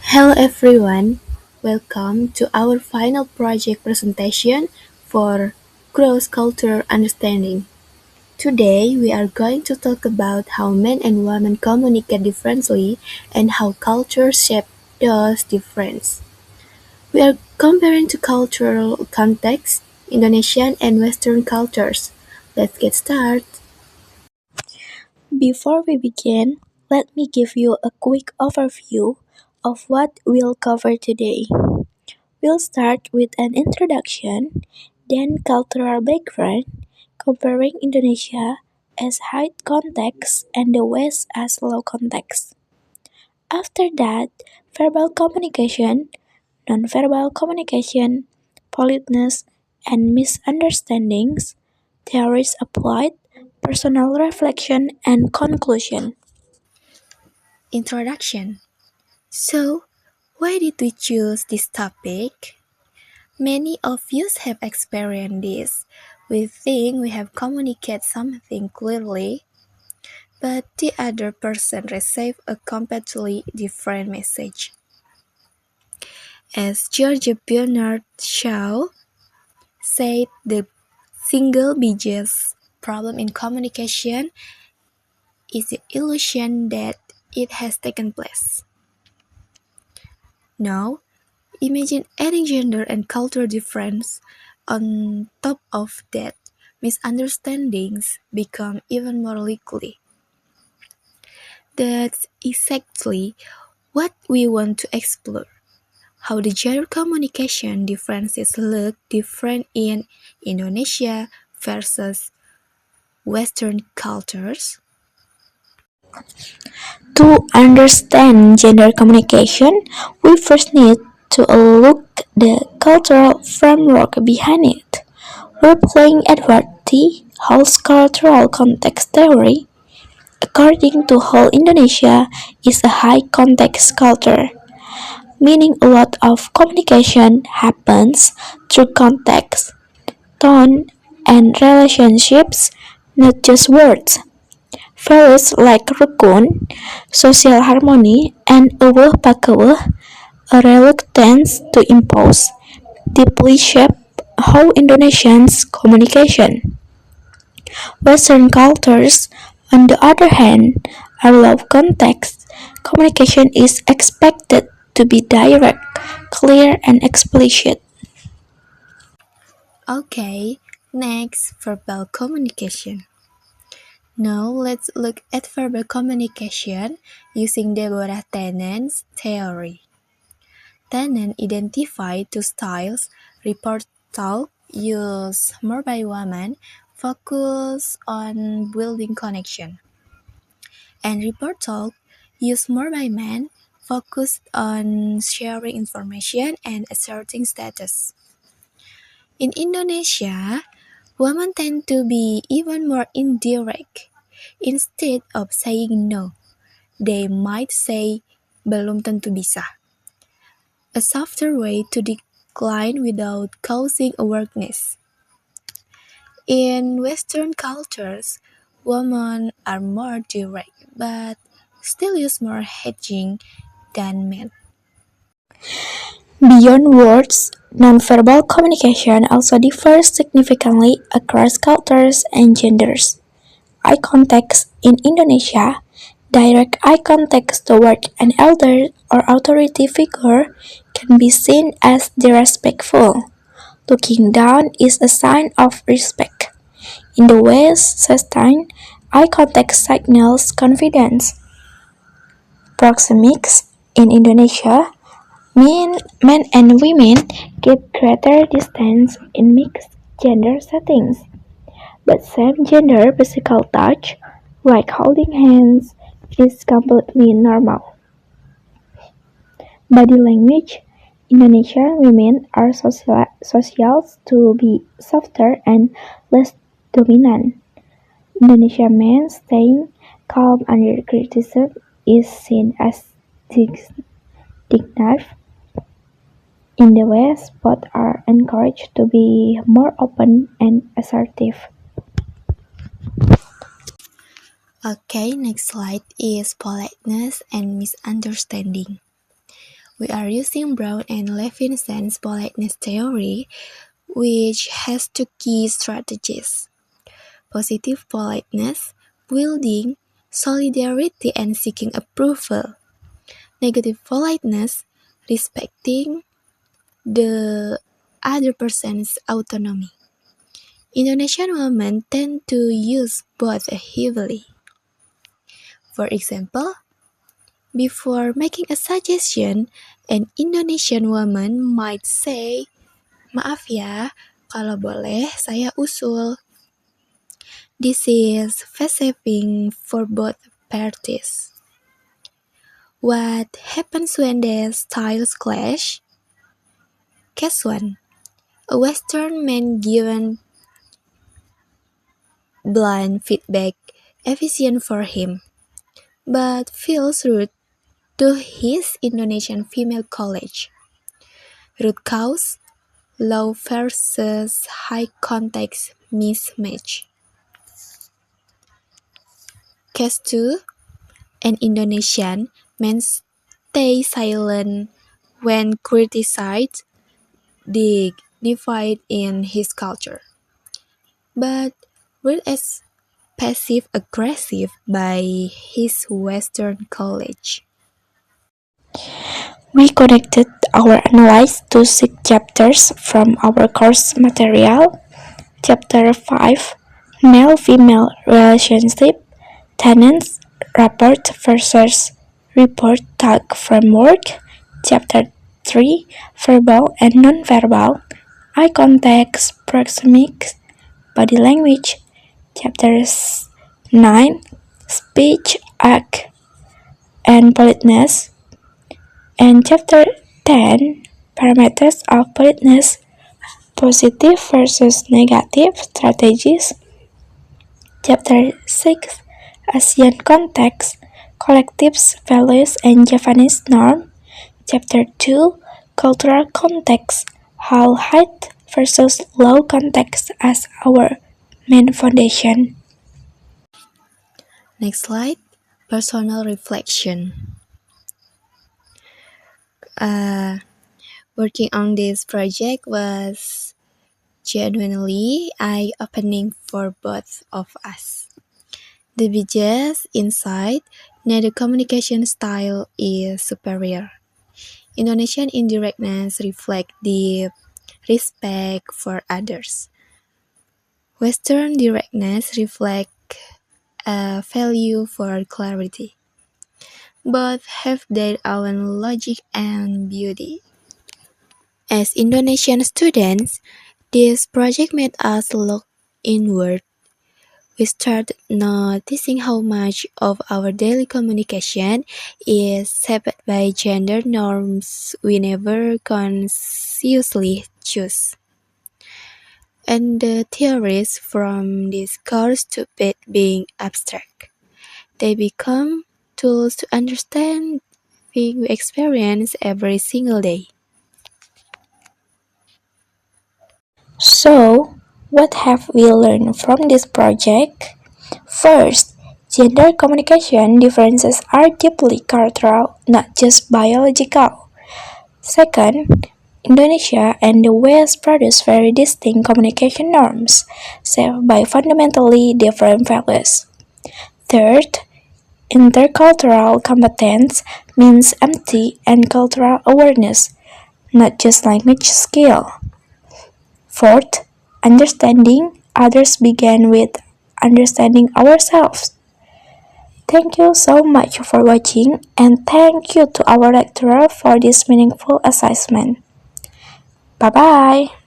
Hello everyone, welcome to our final project presentation for cross-cultural understanding. Today we are going to talk about how men and women communicate differently and how culture shape those differences. We are comparing two cultural contexts, Indonesian and Western cultures. Let's get started. Before we begin, let me give you a quick overview of what we'll cover today. We'll start with an introduction, then cultural background, comparing Indonesia as high context and the West as low context. After that, verbal communication, nonverbal communication, politeness, and misunderstandings, theories applied, personal reflection, and conclusion. Introduction. So, why did we choose this topic? Many of us have experienced this. We think we have communicated something clearly, but the other person receives a completely different message. As George Bernard Shaw said, the single biggest problem in communication is the illusion that it has taken place. Now, imagine adding gender and cultural difference. On top of that, misunderstandings become even more likely. That's exactly what we want to explore. How the gender communication differences look different in Indonesia versus Western cultures. To understand gender communication, we first need to look the cultural framework behind it. We're playing Edward T. Hall's cultural context theory. According to Hall, Indonesia is a high context culture, meaning a lot of communication happens through context, tone, and relationships, not just words. Values like rukun, social harmony, and eueuh pakeueuh, a reluctance to impose, deeply shape how Indonesians communication. Western cultures, on the other hand, are low context. Communication is expected to be direct, clear, and explicit. Okay, next, verbal communication. Now let's look at verbal communication using Deborah Tennant's theory. Tennant identified two styles: report talk, used more by women, focus on building connection, and report talk, used more by men, focused on sharing information and asserting status. In Indonesia, women tend to be even more indirect. Instead of saying no, they might say belum tentu bisa, a softer way to decline without causing awareness. In Western cultures, women are more direct but still use more hedging than men. Beyond words, nonverbal communication also differs significantly across cultures and genders. Eye contact in Indonesia, direct eye contact toward an elder or authority figure can be seen as disrespectful. Looking down is a sign of respect. In the West, sustained eye contact signals confidence. Proxemics in Indonesia, men and women keep greater distance in mixed gender settings, but same gender physical touch, like holding hands, is completely normal. Body language: Indonesian women are socialized to be softer and less dominant. Indonesian men staying calm under criticism is seen as dignified. In the West, both are encouraged to be more open and assertive. Okay, next slide is politeness and misunderstanding. We are using Brown and Levinson's politeness theory, which has two key strategies: positive politeness, building solidarity and seeking approval; negative politeness, respecting the other person's autonomy. Indonesian women tend to use both heavily. For example, before making a suggestion, an Indonesian woman might say, "Maaf ya, kalau boleh saya usul." This is face-saving for both parties. What happens when the styles clash? Case 1. A Western man given blunt feedback efficient for him, but feels rude to his Indonesian female colleague. Root cause: low versus high context mismatch. Case 2. An Indonesian man stays silent when criticized, dignified in his culture, but read as passive-aggressive by his Western colleague. We connected our analysis to 6 chapters from our course material. Chapter 5, Male-Female Relationship, Tenants, Rapport versus Report Tag Framework. Chapter 3, Verbal and Non-Verbal, Eye Contact, Proxemics, Body Language. Chapter 9, Speech, Act, and Politeness. And Chapter 10, Parameters of Politeness, Positive versus Negative Strategies. Chapter 6, Asian Context, Collectives, Values, and Japanese Norm. Chapter 2, Cultural Context, How High versus Low Context as our main foundation. Next slide, personal reflection. Working on this project was genuinely eye-opening for both of us. The biggest insight: neither communication style is superior. Indonesian indirectness reflects deep respect for others. Western directness reflects a value for clarity. Both have their own logic and beauty. As Indonesian students, this project made us look inward. We started noticing how much of our daily communication is shaped by gender norms we never consciously choose. And the theories from this course stop being abstract. They become tools to understand things we experience every single day. So, what have we learned from this project? First, gender communication differences are deeply cultural, not just biological. Second, Indonesia and the West produce very distinct communication norms, shaped by fundamentally different values. Third, intercultural competence means empathy and cultural awareness, not just language skill. Fourth, understanding others begins with understanding ourselves. Thank you so much for watching, and thank you to our lecturer for this meaningful assessment. Bye bye!